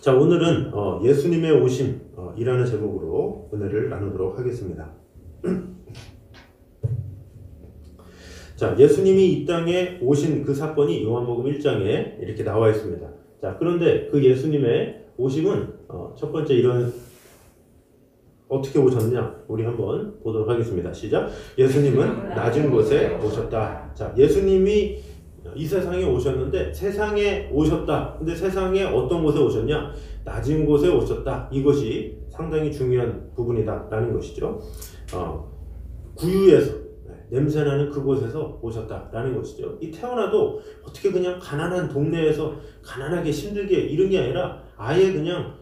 자, 오늘은 예수님의 오심 이라는 제목으로 은혜를 나누도록 하겠습니다. 자, 예수님이 이 땅에 오신 그 사건이 요한복음 1장에 이렇게 나와 있습니다. 자, 그런데 그 예수님의 오심은 첫 번째 이런 어떻게 오셨냐? 우리 한번 보도록 하겠습니다. 시작. 예수님은 낮은 곳에 오셨다. 자, 예수님이 이 세상에 오셨는데 세상에 오셨다. 근데 세상에 어떤 곳에 오셨냐? 낮은 곳에 오셨다. 이것이 상당히 중요한 부분이다 라는 것이죠. 구유에서 냄새나는 그곳에서 오셨다라는 것이죠. 이 태어나도 어떻게 그냥 가난한 동네에서 가난하게 힘들게 이런 게 아니라 아예 그냥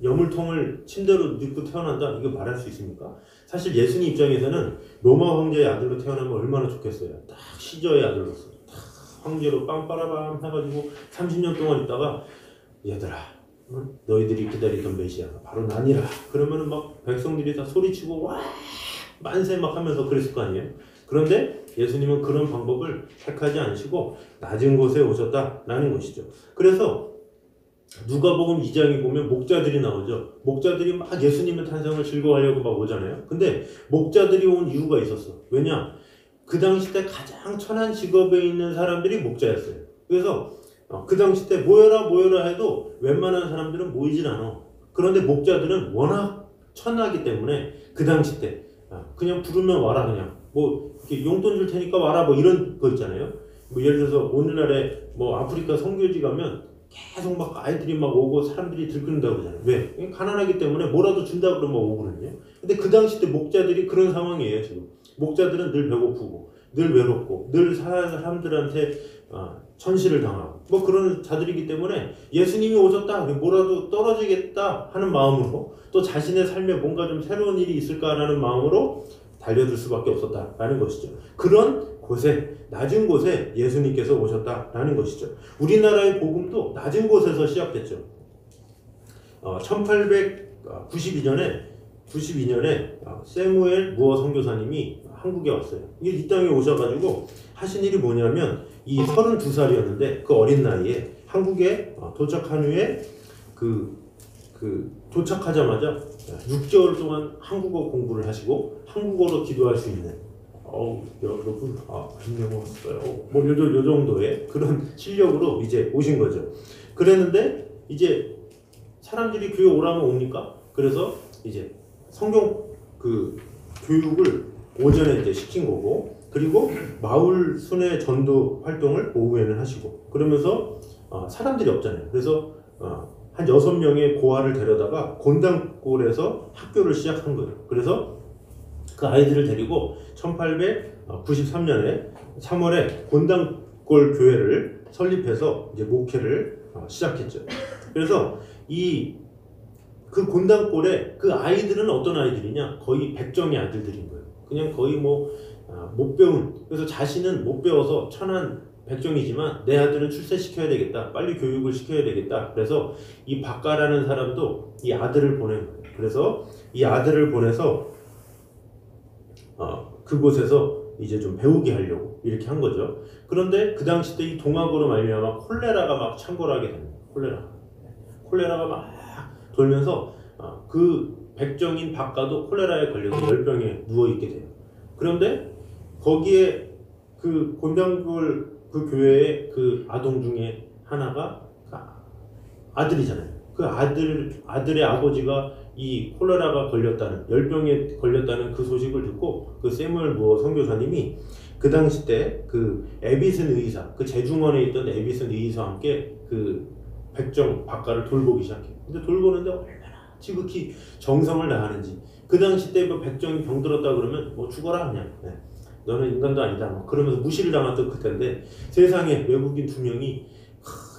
여물통을 침대로 눕고 태어난다? 이거 말할 수 있습니까? 사실 예수님 입장에서는 로마 황제의 아들로 태어나면 얼마나 좋겠어요. 딱 시저의 아들로서 딱 황제로 빰빠라밤 해가지고 30년 동안 있다가 얘들아 너희들이 기다리던 메시아가 바로 나니라. 그러면은 막 백성들이 다 소리치고 와 만세 막 하면서 그랬을 거 아니에요. 그런데 예수님은 그런 방법을 택하지 않으시고 낮은 곳에 오셨다라는 것이죠. 그래서 누가복음 2장에 보면 목자들이 나오죠. 목자들이 막 예수님의 탄생을 즐거워하려고 막 오잖아요. 근데 목자들이 온 이유가 있었어. 왜냐? 그 당시 때 가장 천한 직업에 있는 사람들이 목자였어요. 그래서 그 당시 때 모여라 해도 웬만한 사람들은 모이질 않아. 그런데 목자들은 워낙 천하기 때문에 그 당시 때 그냥 부르면 와라. 그냥 뭐 이렇게 용돈 줄 테니까 와라 뭐 이런 거 있잖아요. 뭐 예를 들어서 오늘날에 뭐 아프리카 선교지 가면 계속 막 아이들이 막 오고 사람들이 들끓는다고 그러잖아요. 왜? 가난하기 때문에 뭐라도 준다 그러면 오거든요. 근데 그 당시 때 목자들이 그런 상황이에요. 지금 목자들은 늘 배고프고 늘 외롭고 늘 사람들한테 천시를 당하고 뭐 그런 자들이기 때문에 예수님이 오셨다 뭐라도 떨어지겠다 하는 마음으로 또 자신의 삶에 뭔가 좀 새로운 일이 있을까라는 마음으로 달려들 수밖에 없었다라는 것이죠. 그런 곳에 낮은 곳에 예수님께서 오셨다라는 것이죠. 우리나라의 복음도 낮은 곳에서 시작됐죠. 1892년에 세무엘 무어 선교사님이 한국에 왔어요. 이 땅에 오셔가지고 하신 일이 뭐냐면 이 32살이었는데 그 어린 나이에 한국에 도착한 후에 도착하자마자 6개월 동안 한국어 공부를 하시고 한국어로 기도할 수 있는 여러분 안녕 왔어요. 뭐 요 정도의 그런 실력으로 이제 오신 거죠. 그랬는데 이제 사람들이 교회 오라면 옵니까? 그래서 이제 성경 교육을 오전에 이제 시킨 거고 그리고 마을 순회 전도 활동을 오후에는 하시고 그러면서 사람들이 없잖아요. 그래서 한 6명의 고아를 데려다가 곤단골에서 학교를 시작한 거예요. 그래서 그 아이들을 데리고 1893년에 3월에 곤단골 교회를 설립해서 이제 목회를 시작했죠. 그래서 그 곤단골에 그 아이들은 어떤 아이들이냐? 거의 백정의 아들들인 거예요. 그냥 거의 못 배운, 그래서 자신은 못 배워서 천한 백정이지만 내 아들은 출세시켜야 되겠다. 빨리 교육을 시켜야 되겠다. 그래서 이 박가라는 사람도 이 아들을 보낸 거예요. 그래서 이 아들을 보내서 그곳에서 이제 좀 배우게 하려고 이렇게 한 거죠. 그런데 그 당시 때 이 동학으로 말미암아 콜레라가 막 창궐하게 됩니다. 콜레라가 막 돌면서 그 백정인 박가도 콜레라에 걸려서 열병에 누워있게 돼요. 그런데 거기에 그 곤단골 그 교회의 그 아동 중에 하나가 아들이잖아요. 그 아들의 아버지가 이 콜레라가 걸렸다는 열병에 걸렸다는 그 소식을 듣고 그 세무엘 무어 선교사님이 그 당시 때 그 에비슨 의사 그 제중원에 있던 에비슨 의사와 함께 그 백정 박가를 돌보기 시작해요. 근데 돌보는데 얼마나 지극히 정성을 다하는지 그 당시 때 뭐 백정이 병들었다 그러면 뭐 죽어라 그냥 너는 인간도 아니다 뭐 그러면서 무시를 당했던 그때인데 세상에 외국인 2명이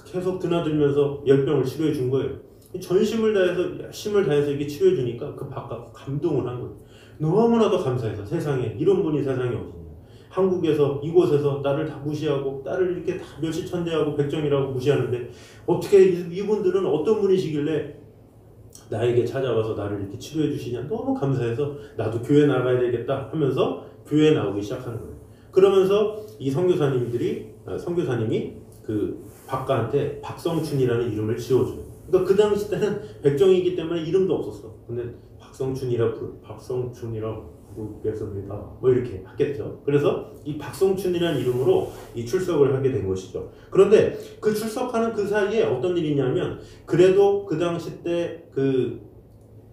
계속 드나들면서 열병을 치료해 준 거예요. 전심을 다해서 힘을 다해서 이렇게 치료해 주니까 그 박가가 감동을 한 거예요. 너무나도 감사해서 세상에 이런 분이 세상에 어딨냐. 한국에서 이곳에서 나를 다 무시하고 나를 이렇게 다 멸시천대하고 백정이라고 무시하는데 어떻게 이분들은 어떤 분이시길래 나에게 찾아와서 나를 이렇게 치료해 주시냐. 너무 감사해서 나도 교회 나가야 되겠다 하면서 교회에 나오기 시작하는 거예요. 그러면서 이 선교사님이 그 박가한테 박성춘이라는 이름을 지어줘요. 그러니까 그 당시 때는 백정이기 때문에 이름도 없었어. 근데 박성춘이라고 부르겠습니다. 뭐 이렇게 하겠죠. 그래서 이 박성춘이라는 이름으로 이 출석을 하게 된 것이죠. 그런데 그 출석하는 그 사이에 어떤 일이 있냐면, 그래도 그 당시 때 그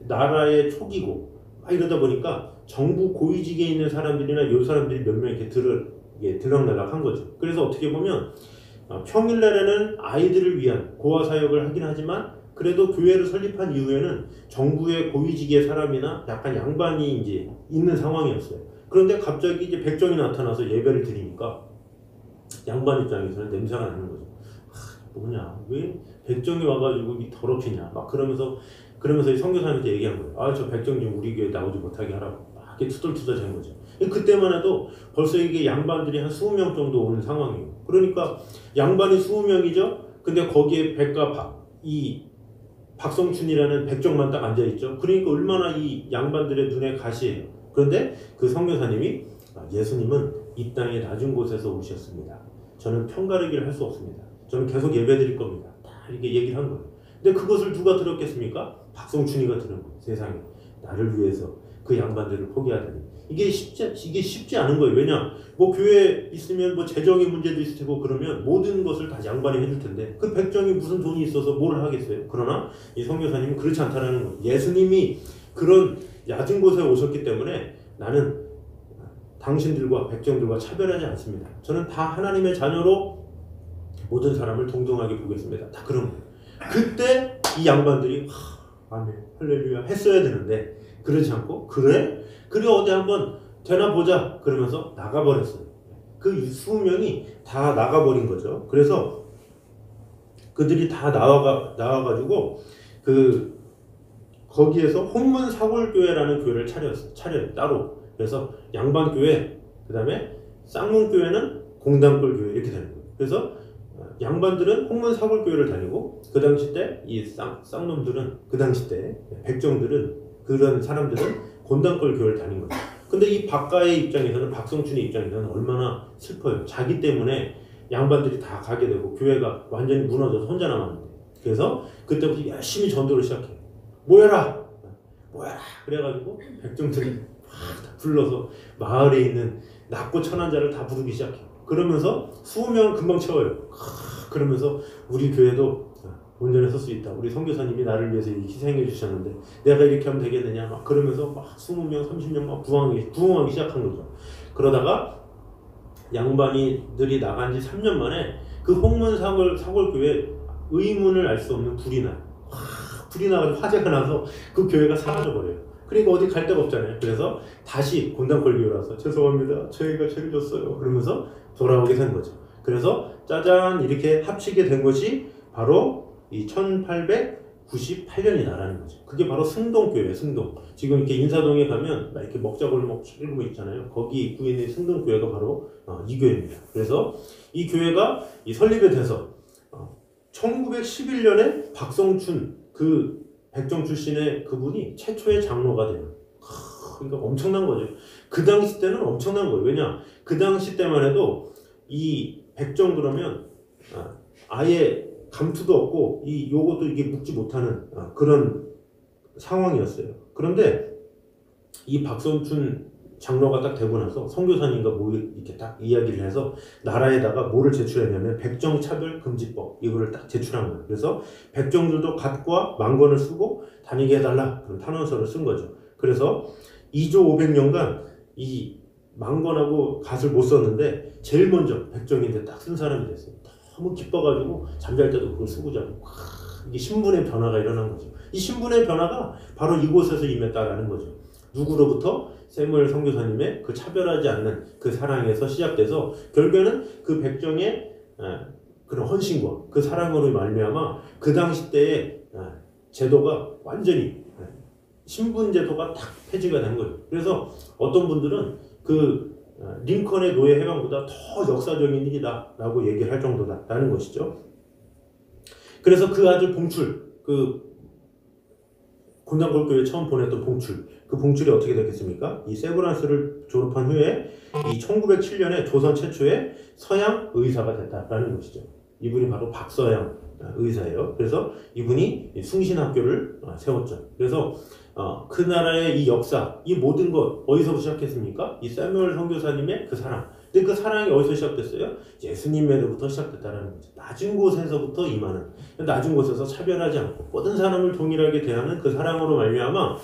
나라의 초기고 막 이러다 보니까 정부 고위직에 있는 사람들이나 요 사람들이 몇 명 이렇게 들락날락 한 거죠. 그래서 어떻게 보면 평일날에는 아이들을 위한 고아 사역을 하긴 하지만, 그래도 교회를 설립한 이후에는 정부의 고위직의 사람이나 약간 양반이 이제 있는 상황이었어요. 그런데 갑자기 이제 백정이 나타나서 예배를 드리니까 양반 입장에서는 냄새가 나는 거죠. 뭐냐, 왜 백정이 와가지고 더럽히냐, 막 그러면서 이 선교사님한테 얘기한 거예요. 저 백정 좀 우리 교회 나오지 못하게 하라고. 막 이렇게 투덜투덜한 거죠. 그때만 해도 벌써 이게 양반들이 한 20명 정도 오는 상황이에요. 그러니까 양반이 20명이죠. 근데 거기에 이 박성춘이라는 백정만 딱 앉아있죠. 그러니까 얼마나 이 양반들의 눈에 가시예요. 그런데 그 선교사님이, 예수님은 이 땅의 낮은 곳에서 오셨습니다. 저는 편가르기를 할 수 없습니다. 저는 계속 예배드릴 겁니다. 다 이렇게 얘기를 한 거예요. 근데 그것을 누가 들었겠습니까? 박성춘이가 들은 거예요. 세상에 나를 위해서 그 양반들을 포기하다니. 이게 쉽지 않은 거예요. 왜냐, 뭐 교회에 있으면 뭐 재정의 문제도 있을 테고 그러면 모든 것을 다 양반이 해줄 텐데, 그 백정이 무슨 돈이 있어서 뭘 하겠어요. 그러나 이 선교사님은 그렇지 않다라는 거예요. 예수님이 그런 낮은 곳에 오셨기 때문에 나는 당신들과 백정들과 차별하지 않습니다. 저는 다 하나님의 자녀로 모든 사람을 동등하게 보겠습니다. 다 그런 거예요. 그때 이 양반들이 아멘 할렐루야 했어야 되는데, 그러지 않고 그래 어디 한번 되나 보자 그러면서 나가버렸어요. 그 20명이 다 나가버린 거죠. 그래서 그들이 다 나와가지고 거기에서 홍문사골교회라는 교회를 차려요. 따로. 그래서 양반교회, 그 다음에 쌍문교회는 공단골교회 이렇게 되는 거예요. 그래서 양반들은 홍문사골교회를 다니고, 그 당시 때 이 쌍놈들은, 그 당시 때 백정들은, 그런 사람들은 곤단골 교회를 다닌 거죠. 근데 이 박가의 입장에서는, 박성춘의 입장에서는 얼마나 슬퍼요. 자기 때문에 양반들이 다 가게 되고 교회가 완전히 무너져서 혼자 남았는데. 그래서 그때부터 열심히 전도를 시작해요. 모여라! 그래가지고 백정들이 막 불러서 마을에 있는 낮고 천한 자를 다 부르기 시작해요. 그러면서 20명은 금방 채워요. 그러면서 우리 교회도 온전히 설 수 있다. 우리 선교사님이 나를 위해서 희생해 주셨는데 내가 이렇게 하면 되겠느냐. 막 그러면서 막 20명, 30명 막 부흥하기 시작한 거죠. 그러다가 양반이들이 나간 지 3년 만에 그 홍문사골교회 의문을 알 수 없는 불이 나요. 불이 나가지고 화재가 나서 그 교회가 사라져버려요. 그러니까 어디 갈 데가 없잖아요. 그래서 다시 곤단골교회 와서 죄송합니다. 저희가 죄를 졌어요. 그러면서 돌아오게 된 거죠. 그래서 짜잔 이렇게 합치게 된 것이 바로 이 1898년이 나라는 거죠. 그게 바로 승동교회예요. 승동. 지금 이렇게 인사동에 가면 이렇게 먹자골목 이런 거 있잖아요. 거기 입구에 있는 승동교회가 바로 이 교회입니다. 그래서 이 교회가 설립이 돼서 1911년에 박성춘 그 백정 출신의 그분이 최초의 장로가 돼요. 그러니까 엄청난 거죠. 그 당시 때는 엄청난 거예요. 왜냐, 그 당시 때만 해도 이 백정 그러면 아예 감투도 없고 요것도 이게 묵지 못하는 그런 상황이었어요. 그런데 이 박성춘 장로가 딱 되고 나서 선교사님과 이렇게 딱 이야기를 해서 나라에다가 뭐를 제출했냐면 백정차별금지법 이거를 딱 제출한 거예요. 그래서 백정들도 갓과 망건을 쓰고 다니게 해달라 그런 탄원서를 쓴 거죠. 그래서 2조 500년간 이 망건하고 갓을 못 썼는데 제일 먼저 백정인데 딱 쓴 사람이 됐어요. 너무 기뻐가지고 잠잘 때도 그걸 쓰고 자고 이게 신분의 변화가 일어난 거죠. 이 신분의 변화가 바로 이곳에서 임했다라는 거죠. 누구로부터? 세무엘 선교사님의 그 차별하지 않는 그 사랑에서 시작돼서 결국에는 그 백정의 그런 헌신과 그 사랑으로 말미암아 그 당시 때의 제도가 완전히 신분 제도가 딱 폐지가 된 거예요. 그래서 어떤 분들은 그 링컨의 노예 해방보다 더 역사적인 일이다 라고 얘기를 할 정도다 라는 것이죠. 그래서 그 아들 봉출, 그 곤단골교회 처음 보냈던 봉출, 그 봉출이 어떻게 됐겠습니까? 이 세브란스를 졸업한 후에 이 1907년에 조선 최초의 서양 의사가 됐다라는 것이죠. 이분이 바로 박서양 의사예요. 그래서 이분이 숭신학교를 세웠죠. 그래서 그 나라의 이 역사, 이 모든 것 어디서부터 시작했습니까? 이 사무엘 선교사님의 그 사랑. 근데 그 사랑이 어디서 시작됐어요? 예수님에로부터 시작됐다는 거죠. 낮은 곳에서부터 임하는, 낮은 곳에서 차별하지 않고 모든 사람을 동일하게 대하는 그 사랑으로 말미암아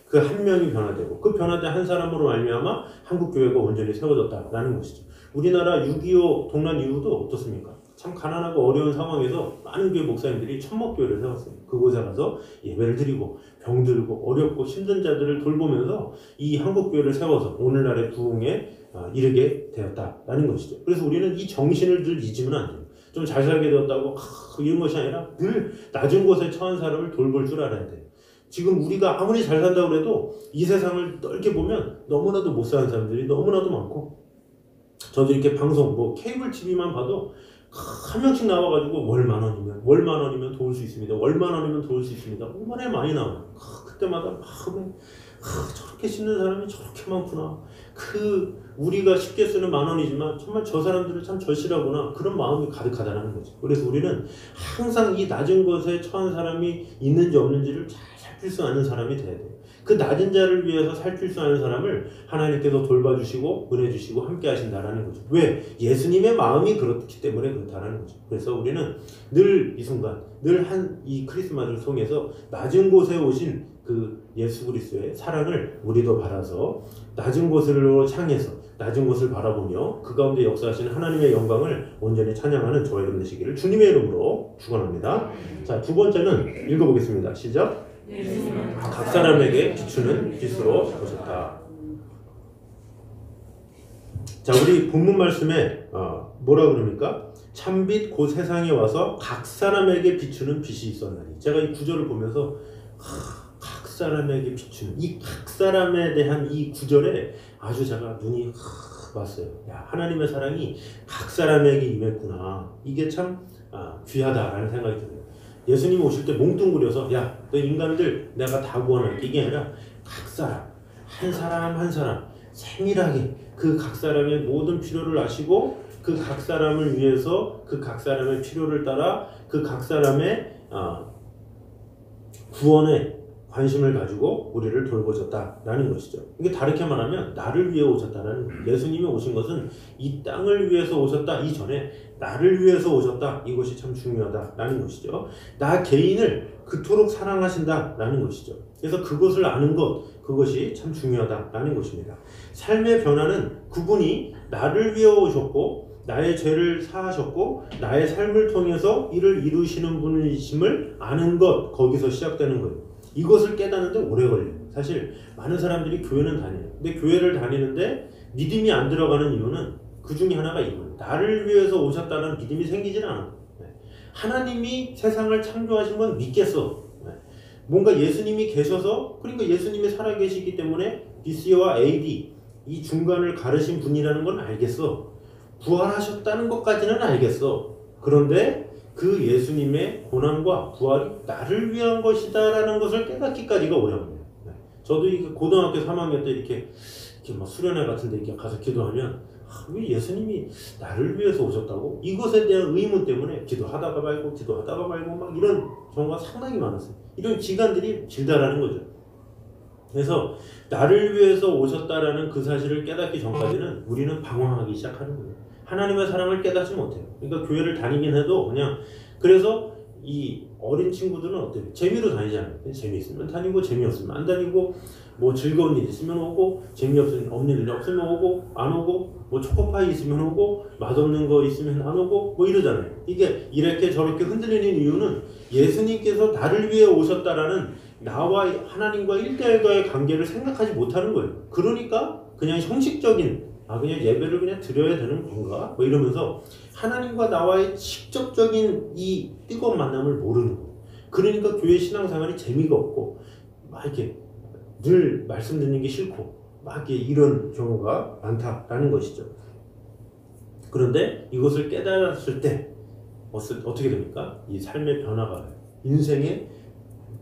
그 한 명이 변화되고, 그 변화된 한 사람으로 말미암아 한국교회가 온전히 세워졌다라는 것이죠. 우리나라 6.25 동란 이후도 어떻습니까? 참 가난하고 어려운 상황에서 많은 교회 목사님들이 천목교회를 세웠어요. 그곳에 가서 예배를 드리고 병들고 어렵고 힘든 자들을 돌보면서 이 한국교회를 세워서 오늘날의 부흥에 이르게 되었다라는 것이죠. 그래서 우리는 이 정신을 늘 잊으면 안 돼요. 좀 잘 살게 되었다고 이런 것이 아니라 늘 낮은 곳에 처한 사람을 돌볼 줄 알아야 돼요. 지금 우리가 아무리 잘 산다고 해도 이 세상을 넓게 보면 너무나도 못 사는 사람들이 너무나도 많고, 저도 이렇게 방송 케이블 TV만 봐도 한 명씩 나와가지고 월 10,000원이면 도울 수 있습니다. 월 10,000원이면 도울 수 있습니다. 얼마나 많이 나와요. 그때마다 저렇게 씹는 사람이 저렇게 많구나. 우리가 쉽게 쓰는 10,000원이지만 정말 저 사람들을 참 절실하구나. 그런 마음이 가득하다는 거죠. 그래서 우리는 항상 이 낮은 곳에 처한 사람이 있는지 없는지를 잘 살필 수 아는 사람이 돼야 돼요. 그 낮은 자를 위해서 살필 수 아는 사람을 하나님께서 돌봐주시고 은혜 주시고 함께 하신다라는 거죠. 왜? 예수님의 마음이 그렇기 때문에 그렇다라는 거죠. 그래서 우리는 늘 이 순간, 늘 이 크리스마스를 통해서 낮은 곳에 오신 그 예수 그리스도의 사랑을 우리도 받아서 낮은 곳으로 향해서 낮은 곳을 바라보며 그 가운데 역사하시는 하나님의 영광을 온전히 찬양하는 저와 여러분 되시기를 주님의 이름으로 축원합니다. 자, 두 번째는 읽어보겠습니다. 시작. 각 사람에게 비추는 빛으로 오셨다. 자, 우리 본문 말씀에 뭐라 그럽니까? 참빛 곧 세상에 와서 각 사람에게 비추는 빛이 있었나니. 제가 이 구절을 보면서 각 사람에게 비추는 이 각 사람에 대한 이 구절에 아주 제가 눈이 왔어요. 야, 하나님의 사랑이 각 사람에게 임했구나. 이게 참 귀하다라는 생각이 들어요. 예수님 오실 때 몽뚱그려서 야, 너 인간들 내가 다 구원할게. 이게 아니라 각 사람, 한 사람 한 사람 세밀하게 그 각 사람의 모든 필요를 아시고 그 각 사람을 위해서 그 각 사람의 필요를 따라 그 각 사람의 구원에 관심을 가지고 우리를 돌보셨다라는 것이죠. 이게 다르게 말하면 나를 위해 오셨다라는 거예요. 예수님이 오신 것은 이 땅을 위해서 오셨다 이전에 나를 위해서 오셨다. 이것이 참 중요하다라는 것이죠. 나 개인을 그토록 사랑하신다라는 것이죠. 그래서 그것을 아는 것, 그것이 참 중요하다라는 것입니다. 삶의 변화는 그분이 나를 위해 오셨고 나의 죄를 사하셨고 나의 삶을 통해서 이를 이루시는 분이심을 아는 것, 거기서 시작되는 거예요. 이것을 깨닫는데 오래 걸려요. 사실 많은 사람들이 교회는 다녀요. 근데 교회를 다니는데 믿음이 안 들어가는 이유는 그 중에 하나가 이거예요. 나를 위해서 오셨다는 믿음이 생기지는 않아. 하나님이 세상을 창조하신 건 믿겠어. 뭔가 예수님이 계셔서, 그러니까 예수님이 살아계시기 때문에 BC와 AD 이 중간을 가르신 분이라는 건 알겠어. 부활하셨다는 것까지는 알겠어. 그런데 그 예수님의 고난과 부활이 나를 위한 것이다 라는 것을 깨닫기까지가 어려워요. 저도 고등학교 3학년 때 이렇게 막 수련회 같은 데 이렇게 가서 기도하면 왜 예수님이 나를 위해서 오셨다고? 이것에 대한 의문 때문에 기도하다가 말고 막 이런 경우가 상당히 많았어요. 이런 기간들이 길다라는 거죠. 그래서 나를 위해서 오셨다라는 그 사실을 깨닫기 전까지는 우리는 방황하기 시작하는 거예요. 하나님의 사랑을 깨닫지 못해요. 그러니까 교회를 다니긴 해도 그냥, 그래서 이 어린 친구들은 어때요? 재미로 다니잖아요. 재미있으면 다니고 재미없으면 안 다니고, 뭐 즐거운 일 있으면 오고 재미없는 일 없으면 오고 안 오고, 뭐 초코파이 있으면 오고 맛없는 거 있으면 안 오고 뭐 이러잖아요. 이게 이렇게 저렇게 흔들리는 이유는 예수님께서 나를 위해 오셨다라는 나와 하나님과 1대1과의 관계를 생각하지 못하는 거예요. 그러니까 그냥 형식적인 그냥 예배를 그냥 드려야 되는 건가? 뭐 이러면서 하나님과 나와의 직접적인 이 뜨거운 만남을 모르는 거예요. 그러니까 교회 신앙생활이 재미가 없고 막 이렇게 늘 말씀 듣는 게 싫고 막 이렇게 이런 경우가 많다라는 것이죠. 그런데 이것을 깨달았을 때 어떻게 됩니까? 이 삶의 변화가 인생의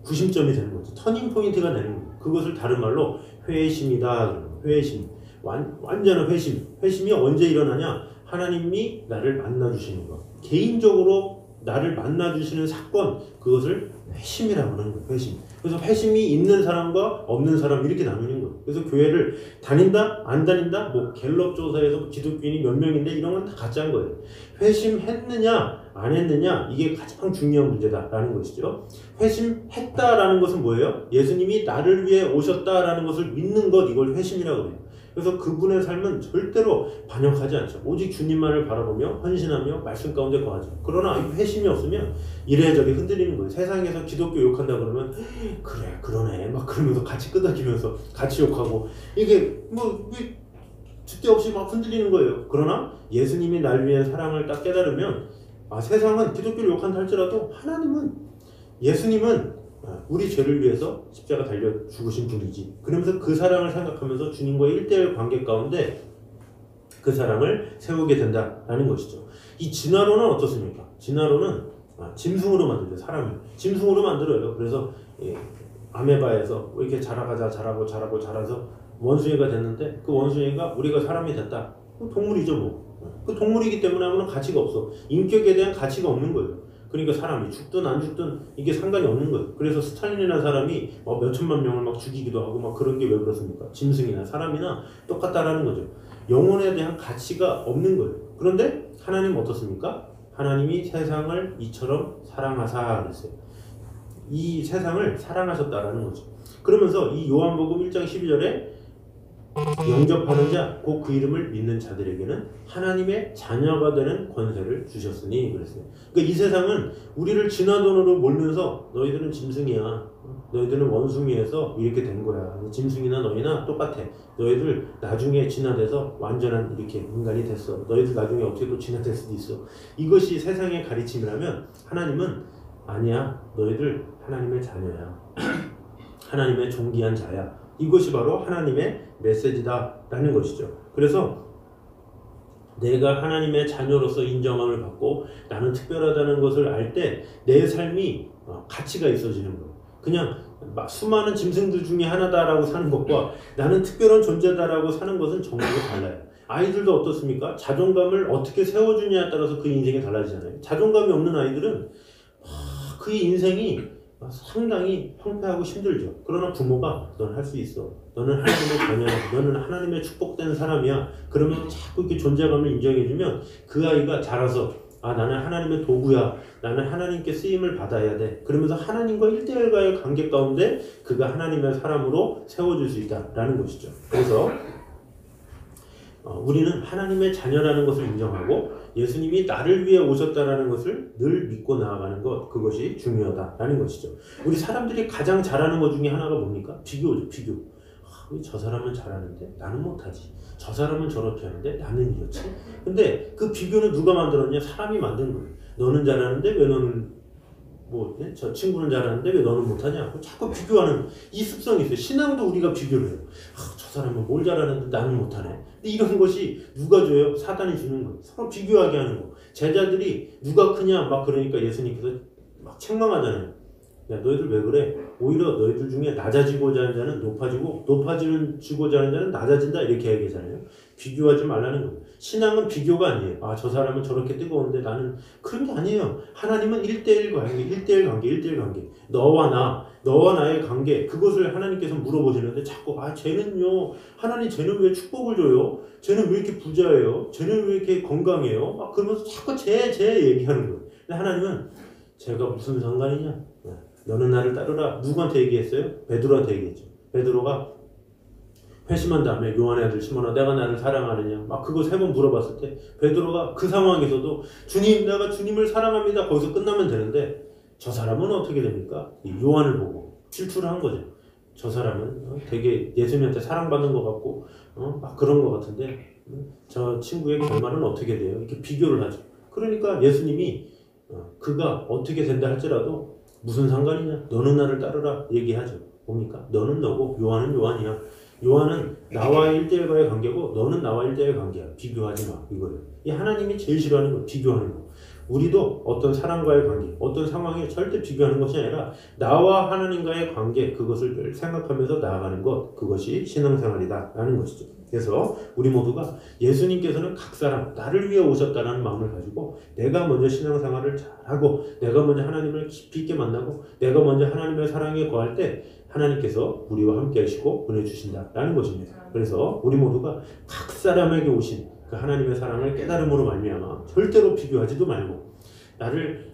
구심점이 되는 거죠. 터닝 포인트가 되는 거예요. 그것을 다른 말로 회심이다. 회심. 완전한 회심. 회심이 언제 일어나냐? 하나님이 나를 만나주시는 것. 개인적으로 나를 만나주시는 사건, 그것을 회심이라고 하는 거예요. 회심. 그래서 회심이 있는 사람과 없는 사람 이렇게 나누는 거예요. 그래서 교회를 다닌다? 안 다닌다? 뭐 갤럽 조사에서 기독교인이 몇 명인데 이런 건 다 가짜인 거예요. 회심했느냐 안 했느냐, 이게 가장 중요한 문제다라는 것이죠. 회심했다라는 것은 뭐예요? 예수님이 나를 위해 오셨다라는 것을 믿는 것, 이걸 회심이라고 해요. 그래서 그분의 삶은 절대로 반역하지 않죠. 오직 주님만을 바라보며 헌신하며 말씀 가운데 거하죠. 그러나 이 회심이 없으면 이래저래 흔들리는 거예요. 세상에서 기독교 욕한다 그러면 그래 그러네 막 그러면서 같이 끄덕이면서 같이 욕하고, 이게 뭐 줏대없이 막 흔들리는 거예요. 그러나 예수님이 날 위한 사랑을 딱 깨달으면, 세상은 기독교를 욕한다 할지라도 하나님은, 예수님은 우리 죄를 위해서 십자가 달려 죽으신 분이지. 그러면서 그 사랑을 생각하면서 주님과의 1대1 관계 가운데 그 사랑을 세우게 된다라는 것이죠. 이 진화론은 어떻습니까? 진화론은 짐승으로 만들죠. 사람을 짐승으로 만들어요. 그래서 아메바에서 이렇게 자라서 원숭이가 됐는데, 그 원숭이가 우리가 사람이 됐다. 동물이죠 뭐. 그 동물이기 때문에 아무런 가치가 없어. 인격에 대한 가치가 없는 거예요. 그러니까 사람이 죽든 안 죽든 이게 상관이 없는 거예요. 그래서 스탈린이라는 사람이 몇 천만 명을 막 죽이기도 하고 막 그런 게 왜 그렇습니까? 짐승이나 사람이나 똑같다라는 거죠. 영혼에 대한 가치가 없는 거예요. 그런데 하나님은 어떻습니까? 하나님이 세상을 이처럼 사랑하사 그랬어요. 이 세상을 사랑하셨다라는 거죠. 그러면서 이 요한복음 1장 12절에 영접하는 자, 곧 그 이름을 믿는 자들에게는 하나님의 자녀가 되는 권세를 주셨으니 그랬어요. 그러니까 이 세상은 우리를 진화론으로 몰면서 너희들은 짐승이야, 너희들은 원숭이에서 이렇게 된 거야, 짐승이나 너희나 똑같아, 너희들 나중에 진화돼서 완전한 이렇게 인간이 됐어, 너희들 나중에 어떻게 또 진화될 수도 있어, 이것이 세상의 가르침이라면, 하나님은 아니야, 너희들 하나님의 자녀야, 하나님의 존귀한 자야. 이것이 바로 하나님의 메시지다라는 것이죠. 그래서 내가 하나님의 자녀로서 인정함을 받고 나는 특별하다는 것을 알 때 내 삶이 가치가 있어지는 거예요. 그냥 수많은 짐승들 중에 하나다라고 사는 것과 나는 특별한 존재다라고 사는 것은 정말 달라요. 아이들도 어떻습니까? 자존감을 어떻게 세워주냐에 따라서 그 인생이 달라지잖아요. 자존감이 없는 아이들은 그의 인생이 상당히 황폐하고 힘들죠. 그러나 부모가 너는 할 수 있어, 너는 하나님의 자녀야, 너는 하나님의 축복된 사람이야, 그러면 자꾸 이렇게 존재감을 인정해주면 그 아이가 자라서 나는 하나님의 도구야, 나는 하나님께 쓰임을 받아야 돼, 그러면서 하나님과 1대1과의 관계 가운데 그가 하나님의 사람으로 세워질 수 있다라는 것이죠. 그래서 우리는 하나님의 자녀라는 것을 인정하고 예수님이 나를 위해 오셨다라는 것을 늘 믿고 나아가는 것, 그것이 중요하다라는 것이죠. 우리 사람들이 가장 잘하는 것 중에 하나가 뭡니까? 비교죠. 비교. 저 사람은 잘하는데 나는 못하지, 저 사람은 저렇게 하는데 나는 이렇지. 근데 그 비교는 누가 만들었냐? 사람이 만든 거예요. 너는 잘하는데 왜 너는 저 친구는 잘하는데 왜 너는 못하냐? 자꾸 비교하는 이 습성이 있어요. 신앙도 우리가 비교를 해요. 저 사람은 뭘 잘하는데 나는 못하네. 근데 이런 것이 누가 줘요? 사단이 주는 거예요. 서로 비교하게 하는 거. 제자들이 누가 크냐 막 그러니까 예수님께서 막 책망하잖아요. 야, 너희들 왜 그래? 오히려 너희들 중에 낮아지고자 하는 자는 높아지고 높아지고자 하는 자는 낮아진다, 이렇게 얘기하잖아요. 비교하지 말라는 거예요. 신앙은 비교가 아니에요. 저 사람은 저렇게 뜨거운데 나는, 그런 게 아니에요. 하나님은 1대1 관계, 1대1 관계, 1대1 관계. 너와 나의 관계, 그것을 하나님께서 물어보시는데 자꾸 쟤는요, 하나님 쟤는 왜 축복을 줘요? 쟤는 왜 이렇게 부자예요? 쟤는 왜 이렇게 건강해요? 그러면서 자꾸 쟤 얘기하는 거예요. 근데 하나님은 쟤가 무슨 상관이냐? 너는 나를 따르라. 누구한테 얘기했어요? 베드로한테 얘기했죠. 베드로가 회심한 다음에 요한의 아들 시몬아, 내가 나를 사랑하느냐? 막 그거 3번 물어봤을 때 베드로가 그 상황에서도 주님, 내가 주님을 사랑합니다, 거기서 끝나면 되는데, 저 사람은 어떻게 됩니까? 요한을 보고 질투를 한 거죠. 저 사람은 되게 예수님한테 사랑받는 것 같고 막 그런 것 같은데 저 친구의 결말은 어떻게 돼요? 이렇게 비교를 하죠. 그러니까 예수님이 그가 어떻게 된다 할지라도 무슨 상관이냐? 너는 나를 따르라 얘기하죠. 뭡니까? 너는 너고 요한은 요한이야. 요한은 나와 1대1과의 관계고 너는 나와 1대1 관계야. 비교하지 마, 이거를. 이 하나님이 제일 싫어하는 거, 비교하는 거. 우리도 어떤 사람과의 관계, 어떤 상황에 절대 비교하는 것이 아니라 나와 하나님과의 관계, 그것을 늘 생각하면서 나아가는 것, 그것이 신앙생활이다 라는 것이죠. 그래서 우리 모두가 예수님께서는 각 사람 나를 위해 오셨다는 마음을 가지고 내가 먼저 신앙생활을 잘하고 내가 먼저 하나님을 깊이 있게 만나고 내가 먼저 하나님의 사랑에 거할 때 하나님께서 우리와 함께 하시고 보내주신다라는 것입니다. 그래서 우리 모두가 각 사람에게 오신 그 하나님의 사랑을 깨달음으로 말미암아 절대로 비교하지도 말고 나를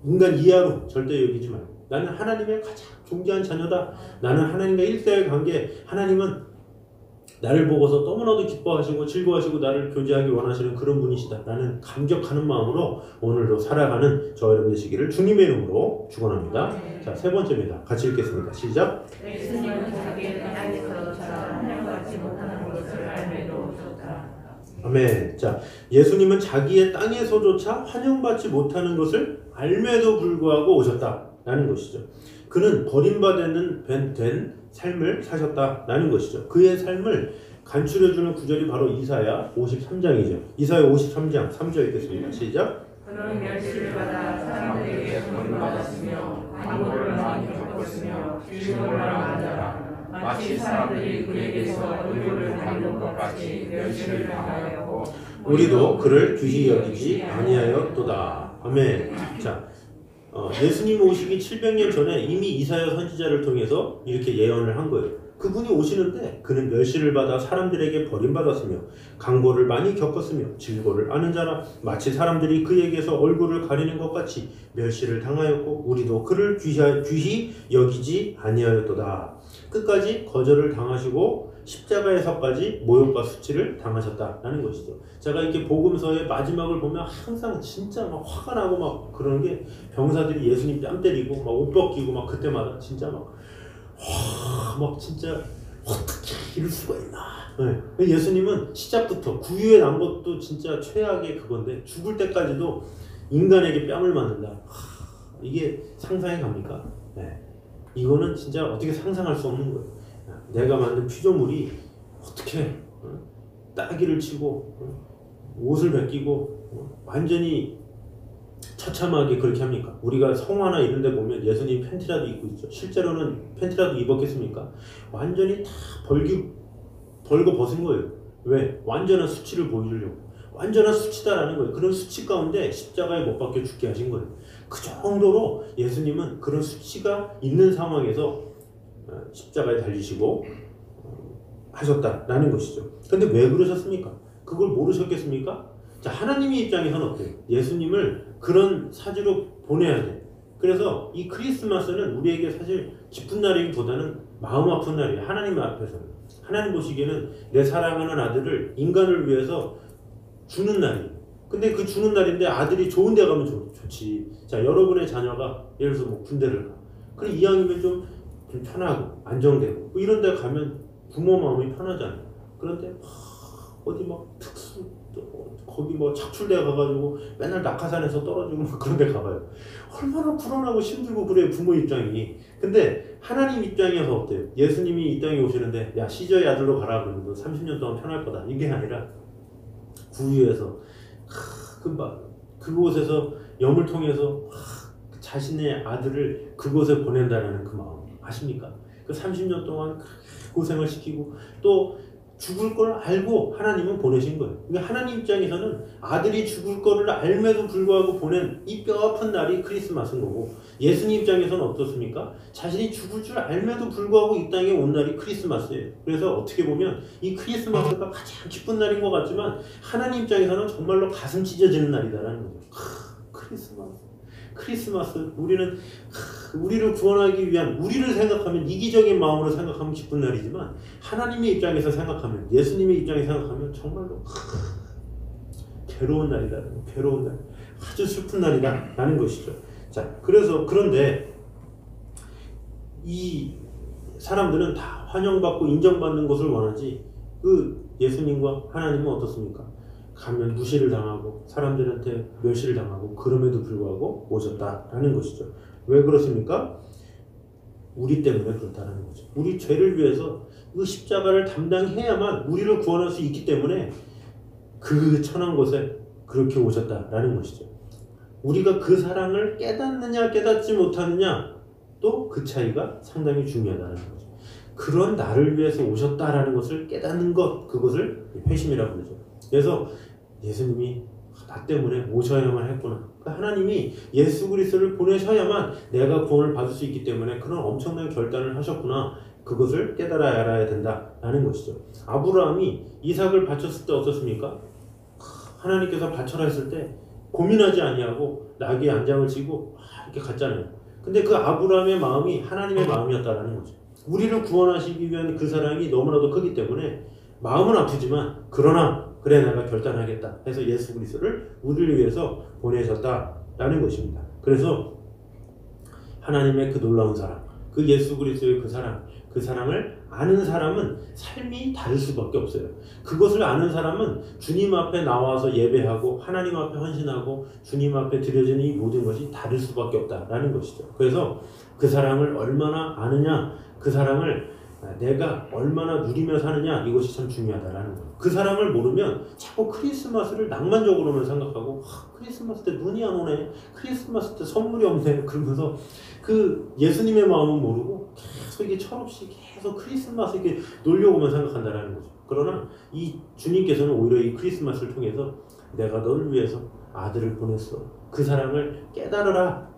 인간 이하로 절대 여기지 말고 나는 하나님의 가장 존귀한 자녀다. 나는 하나님과 일대의 관계 하나님은 나를 보고서 너무나도 기뻐하시고 즐거워하시고 나를 교제하기 원하시는 그런 분이시다. 나는 감격하는 마음으로 오늘도 살아가는 저 여러분 되시기를 주님의 이름으로 축원합니다. 자, 세 번째입니다. 같이 읽겠습니다. 시작. 예수님은 자기의 땅에서 자라 환영받지 못하는 것을 알매도 오셨다. 아멘. 자, 예수님은 자기의 땅에서조차 환영받지 못하는 것을 알매도 불구하고 오셨다라는 것이죠. 그는 버림받는 된 삶을 사셨다라는 것이죠. 그의 삶을 간추려주는 구절이 바로 이사야 53장이죠. 이사야 53장 3절 읽겠습니다. 시작. 그는 멸시를 받아 사람들에게 버림받았으며 강고를 많이 겪었으며 귀중을 만자라. 마치 사람들이 그에게서 얼굴을 가리는 것 같이 멸시를 당하였고 우리도 그를 귀히 여기지 아니하였도다. 아멘. 자, 예수님 오시기 700년 전에 이미 이사야 선지자를 통해서 이렇게 예언을 한 거예요. 그분이 오시는데 그는 멸시를 받아 사람들에게 버림받았으며 강고를 많이 겪었으며 질고를 아는 자라. 마치 사람들이 그에게서 얼굴을 가리는 것 같이 멸시를 당하였고 우리도 그를 귀히 여기지 아니하였도다. 끝까지 거절을 당하시고 십자가에서까지 모욕과 수치를 당하셨다라는 것이죠. 제가 이렇게 복음서의 마지막을 보면 항상 진짜 막 화가 나고 막 그러는 게 병사들이 예수님 뺨 때리고 막 옷 벗기고 막 그때마다 진짜 막 진짜 어떻게 이럴 수가 있나. 네. 예수님은 시작부터 구유에 난 것도 진짜 최악의 그건데 죽을 때까지도 인간에게 뺨을 맞는다. 이게 상상이 갑니까? 네. 이거는 진짜 어떻게 상상할 수 없는 거예요. 내가 만든 피조물이 어떻게 따기를 치고 옷을 벗기고 완전히 처참하게 그렇게 합니까? 우리가 성화나 이런 데 보면 예수님 팬티라도 입고 있죠. 실제로는 팬티라도 입었겠습니까? 완전히 다 벌거 벗은 거예요. 왜? 완전한 수치를 보여주려고. 완전한 수치다라는 거예요. 그런 수치 가운데 십자가에 못 박혀 죽게 하신 거예요. 그 정도로 예수님은 그런 수치가 있는 상황에서 십자가에 달리시고 하셨다라는 것이죠. 근데 왜 그러셨습니까? 그걸 모르셨겠습니까? 자, 하나님의 입장에서는 어때요? 예수님을 그런 사지로 보내야 돼. 그래서 이 크리스마스는 우리에게 사실 기쁜 날이기보다는 마음 아픈 날이에요. 하나님 앞에서는. 하나님 보시기에는 내 사랑하는 아들을 인간을 위해서 주는 날이에요. 근데 그 주는 날인데 아들이 좋은 데 가면 좋지. 자, 여러분의 자녀가 예를 들어서 뭐 군대를 가. 그럼 이왕이면 좀 편하고 안정되고 뭐 이런 데 가면 부모 마음이 편하잖아요. 그런데 어디 막 특수 거기 뭐 착출대 가가지고 맨날 낙하산에서 떨어지고 막 그런 데 가봐요. 얼마나 불안하고 힘들고 그래요, 부모 입장이. 근데 하나님 입장에서 어때요? 예수님이 이 땅에 오시는데 야, 시저의 아들로 가라 그러면 너 30년 동안 편할 거다. 이게 아니라 구유에서 그곳에서 염을 통해서 자신의 아들을 그곳에 보낸다는 그 마음 아십니까? 그 30년 동안 고생을 시키고 또 죽을 걸 알고 하나님은 보내신 거예요. 그러니까 하나님 입장에서는 아들이 죽을 거를 알면서 불구하고 보낸 이 뼈아픈 날이 크리스마스인 거고, 예수님 입장에서는 어떻습니까? 자신이 죽을 줄 알면서 불구하고 이 땅에 온 날이 크리스마스예요. 그래서 어떻게 보면 이 크리스마스가 가장 기쁜 날인 것 같지만 하나님 입장에서는 정말로 가슴 찢어지는 날이다라는 거죠. 크리스마스 우리를 구원하기 위한, 우리를 생각하면 이기적인 마음으로 생각하면 기쁜 날이지만 하나님의 입장에서 생각하면, 예수님의 입장에서 생각하면 정말로 괴로운 날이다. 괴로운 날, 아주 슬픈 날이다 라는 것이죠. 자, 그런데 이 사람들은 다 환영받고 인정받는 것을 원하지, 그 예수님과 하나님은 어떻습니까? 가면 무시를 당하고 사람들한테 멸시를 당하고 그럼에도 불구하고 오셨다라는 것이죠. 왜 그렇습니까? 우리 때문에 그렇다는 거죠. 우리 죄를 위해서 그 십자가를 담당해야만 우리를 구원할 수 있기 때문에 그 천한 곳에 그렇게 오셨다라는 것이죠. 우리가 그 사랑을 깨닫느냐 깨닫지 못하느냐, 또 그 차이가 상당히 중요하다는 거죠. 그런 나를 위해서 오셨다라는 것을 깨닫는 것, 그것을 회심이라고 그러죠. 그래서 예수님이 나 때문에 오셔야만 했구나. 그러니까 하나님이 예수 그리스도를 보내셔야만 내가 구원을 받을 수 있기 때문에 그런 엄청난 결단을 하셨구나. 그것을 깨달아야 알아야 된다라는 것이죠. 아브라함이 이삭을 바쳤을 때 어떻습니까? 하나님께서 바쳐라 했을 때 고민하지 아니하고 나귀의 안장을 지고 이렇게 갔잖아요. 근데 그 아브라함의 마음이 하나님의 마음이었다라는 거죠. 우리를 구원하시기 위한 그 사랑이 너무나도 크기 때문에 마음은 아프지만 그러나 그래 내가 결단하겠다 해서 예수 그리스도를 우리를 위해서 보내셨다라는 것입니다. 그래서 하나님의 그 놀라운 사랑, 그 예수 그리스도의 그 사랑을 아는 사람은 삶이 다를 수밖에 없어요. 그것을 아는 사람은 주님 앞에 나와서 예배하고 하나님 앞에 헌신하고 주님 앞에 드려지는 이 모든 것이 다를 수밖에 없다라는 것이죠. 그래서 그 사랑을 얼마나 아느냐, 그 사랑을 내가 얼마나 누리며 사느냐, 이것이 참 중요하다라는 거예요. 그 사랑을 모르면 자꾸 크리스마스를 낭만적으로만 생각하고 크리스마스 때 눈이 안 오네, 크리스마스 때 선물이 없네, 그러면서 그 예수님의 마음은 모르고 계속 이게 철없이 계속 크리스마스 이렇게 놀려고만 생각한다라는 거죠. 그러나 이 주님께서는 오히려 이 크리스마스를 통해서 내가 너를 위해서 아들을 보냈어, 그 사랑을 깨달으라,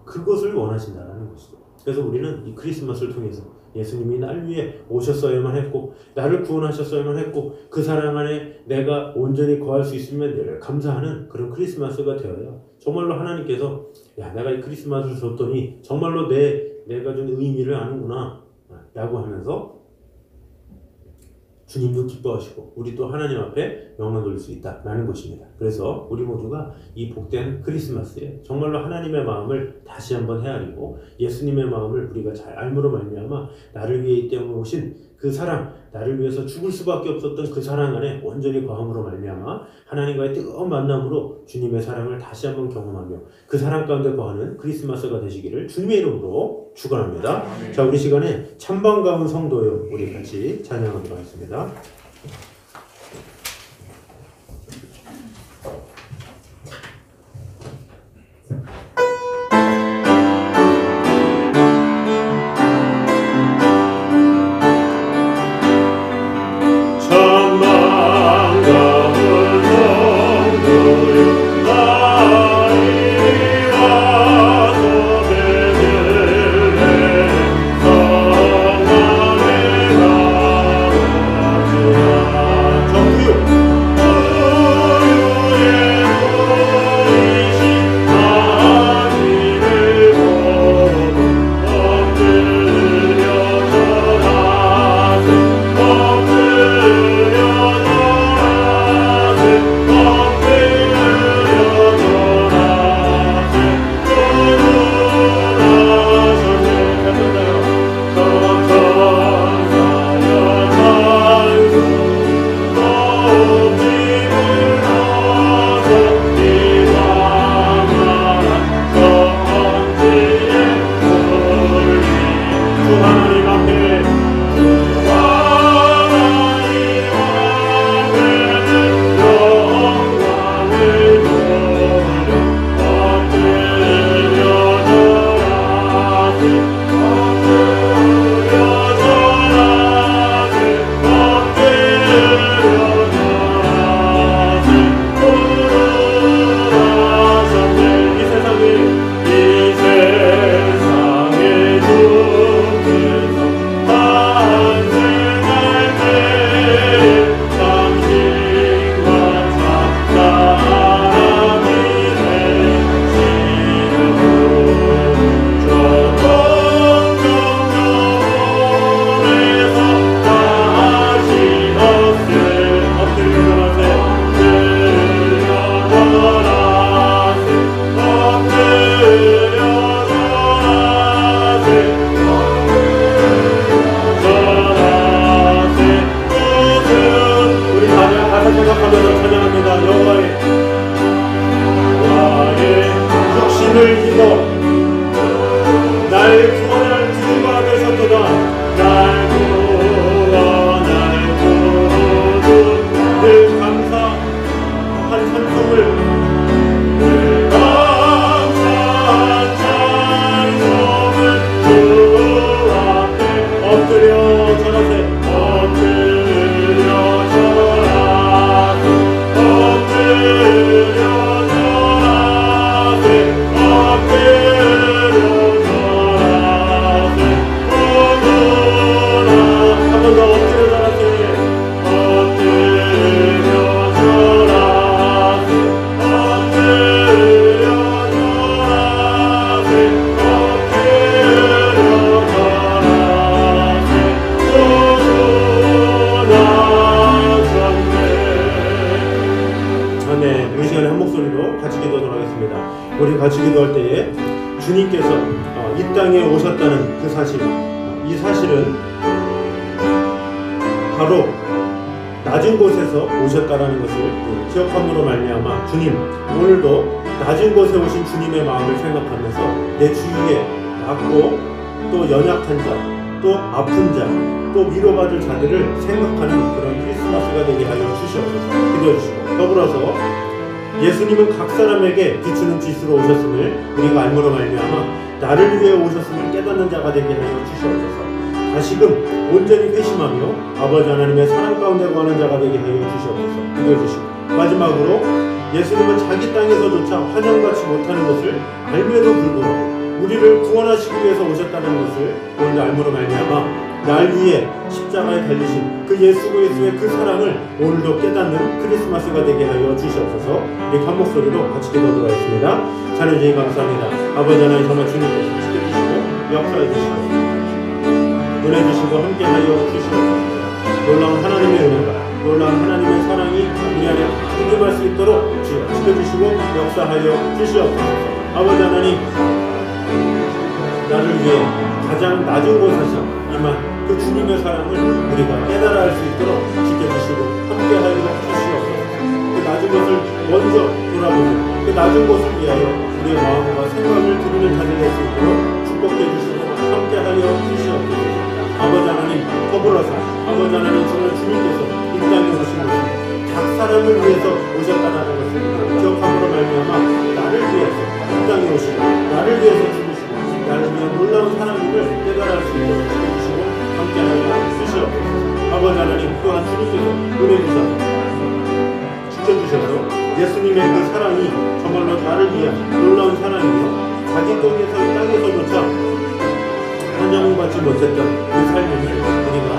그것을 원하신다라는 것이죠. 그래서 우리는 이 크리스마스를 통해서 예수님이 나를 위해 오셨어야만 했고 나를 구원하셨어야만 했고 그 사랑 안에 내가 온전히 거할 수 있으면 늘 감사하는 그런 크리스마스가 되어야 정말로 하나님께서 야 내가 이 크리스마스를 줬더니 정말로 내가 준 의미를 아는구나 라고 하면서 주님도 기뻐하시고 우리 또 하나님 앞에 영광 돌릴 수 있다라는 것입니다. 그래서 우리 모두가 이 복된 크리스마스에 정말로 하나님의 마음을 다시 한번 헤아리고 예수님의 마음을 우리가 잘 알므로 말미암아 나를 위해 이 땅에 오신 그 사랑, 나를 위해서 죽을 수밖에 없었던 그 사랑 안에 온전히 거함으로 말미암아 하나님과의 뜨거운 만남으로 주님의 사랑을 다시 한번 경험하며 그 사랑 가운데 거하는 크리스마스가 되시기를 주님의 이름으로 축원합니다. 자, 우리 시간에 찬반가운 성도여 우리 같이 찬양하도록 하겠습니다. 아 우리 같이 기도할 때에 주님께서 이 땅에 오셨다는 그 사실, 이 사실은 바로 낮은 곳에서 오셨다라는 것을 기억함으로 말미암아 주님, 오늘도 낮은 곳에 오신 주님의 마음을 생각하면서 내 주위에 낮고 또 연약한 자, 또 아픈 자, 또 위로받을 자들을 생각하는 그런 크리스마스가 되게 하여 주시옵소서. 기도해 주시고, 더불어서 예수님은 각 사람에게 비추는 빛으로 오셨음을 우리가 알므로 말미암아 나를 위해 오셨음을 깨닫는 자가 되게 하여 주시옵소서. 다시금 온전히 회심하며 아버지 하나님의 사랑 가운데 거하는 자가 되게 하여 주시옵소서. 기도해 주시고, 마지막으로 예수님은 자기 땅에서조차 환영받지 못하는 것을 알면도 불구하고 우리를 구원하시기 위해서 오셨다는 것을 오늘 알므로 말미암아 날 위해 십자가에 달리신 그 예수 그리스도의 그 사랑을 오늘도 깨닫는 크리스마스가 되게 하여 주시옵소서. 우리 한 목소리로 같이 기도하도록 하겠습니다. 찬양 주님 감사합니다. 아버지 하나님 정말 주님께서 지켜주시고 역사해 주시고 은혜 주시고 함께하여 주시옵소서. 놀라운 하나님의 은혜가, 놀라운 하나님의 사랑이 우리 안에 함께할 수 있도록 지켜주시고 역사하여 주시옵소서. 아버지 하나님, 나를 위해 가장 낮은 곳에서 임한 그 주님의 사랑을 우리가 깨달아 할 수 있도록 지켜주시고 함께하여 주시옵소서. 그 낮은 곳을 먼저 돌아보고 그 낮은 곳을 위하여 우리의 마음과 생각을 드리는 자들 될 수 있도록 축복해 주시고 함께하여 주시옵소서. 아버지 하나님, 더불어서 아버지 하나님, 정말 주님께서 이 땅에 오신 것은 각 사람을 위해서 오셨다는 것을 기억함으로 말미암아 나를 위해서 이 땅에 오시고 나를 위해서 죽으시고 나를 위한 놀라운 사랑을 깨달아 할 수 있도록 지켜주시고 함께하여 주시옵소서. 아버지 하나님, 또한 주님께서 은혜 주셔서 지켜주셔서 예수님의 그 사랑이 정말로 나를 위한 놀라운 사랑이며 자기 땅에서조차 환영을 받지 못했던 그 삶을 우리가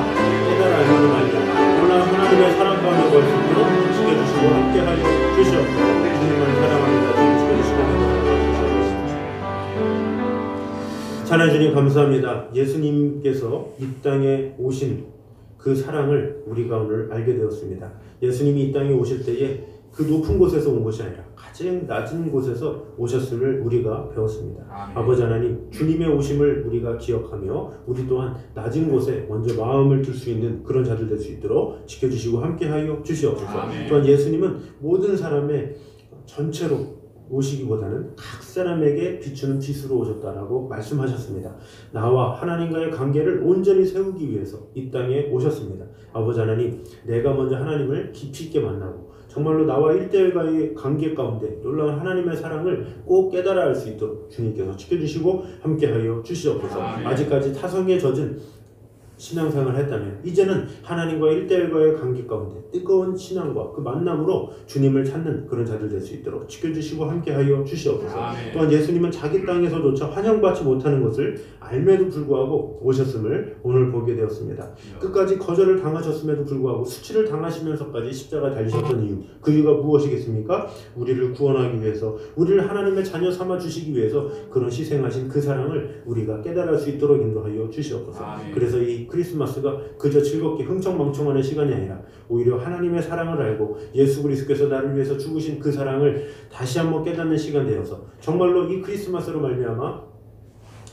깨달아 알므로 말미암아 놀라운 하나님의 사랑 가운데 걸 수 있도록 지켜주시고 함께하여 주시옵소서. 주님을 사랑합니다. 찬양 주님 감사합니다. 예수님께서 이 땅에 오신 그 사랑을 우리가 오늘 알게 되었습니다. 예수님이 이 땅에 오실 때에 그 높은 곳에서 온 것이 아니라 가장 낮은 곳에서 오셨음을 우리가 배웠습니다. 아버지 하나님, 주님의 오심을 우리가 기억하며 우리 또한 낮은 곳에 먼저 마음을 둘 수 있는 그런 자들 될 수 있도록 지켜주시고 함께하여 주시옵소서. 또한 예수님은 모든 사람의 전체로 오시기보다는 각 사람에게 비추는 빛으로 오셨다라고 말씀하셨습니다. 나와 하나님과의 관계를 온전히 세우기 위해서 이 땅에 오셨습니다. 아버지 하나님, 내가 먼저 하나님을 깊이 있게 만나고 정말로 나와 1대1과의 관계 가운데 놀라운 하나님의 사랑을 꼭 깨달아 알 수 있도록 주님께서 지켜주시고 함께하여 주시옵소서. 아직까지 타성에 젖은 신앙생활을 했다면 이제는 하나님과 1대1과의 관계 가운데 뜨거운 신앙과 그 만남으로 주님을 찾는 그런 자들 될 수 있도록 지켜주시고 함께하여 주시옵소서. 또한 예수님은 자기 땅에서조차 환영받지 못하는 것을 알매도 불구하고 오셨음을 오늘 보게 되었습니다. 끝까지 거절을 당하셨음에도 불구하고 수치를 당하시면서까지 십자가 달리셨던 이유, 그 이유가 무엇이겠습니까? 우리를 구원하기 위해서, 우리를 하나님의 자녀 삼아 주시기 위해서 그런 희생하신 그 사랑을 우리가 깨달을 수 있도록 인도하여 주시옵소서. 그래서 이 크리스마스가 그저 즐겁게 흥청망청하는 시간이 아니라 오히려 하나님의 사랑을 알고 예수 그리스도께서 나를 위해서 죽으신 그 사랑을 다시 한번 깨닫는 시간 되어서 정말로 이 크리스마스로 말미암아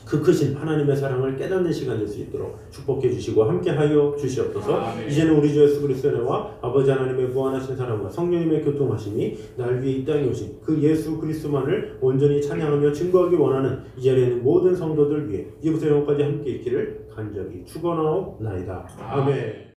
그 크신 하나님의 사랑을 깨닫는 시간 될 수 있도록 축복해 주시고 함께하여 주시옵소서. 이제는 우리 주 예수 그리스도의 은혜와 아버지 하나님의 무한하신 사랑과 성령님의 교통하심이 날 위해 이 땅에 오신 그 예수 그리스도만을 온전히 찬양하며 증거하기 원하는 이 자리에 있는 모든 성도들 위해 이부터 영원까지 함께 있기를 간절히 축원하옵나이다. 아멘.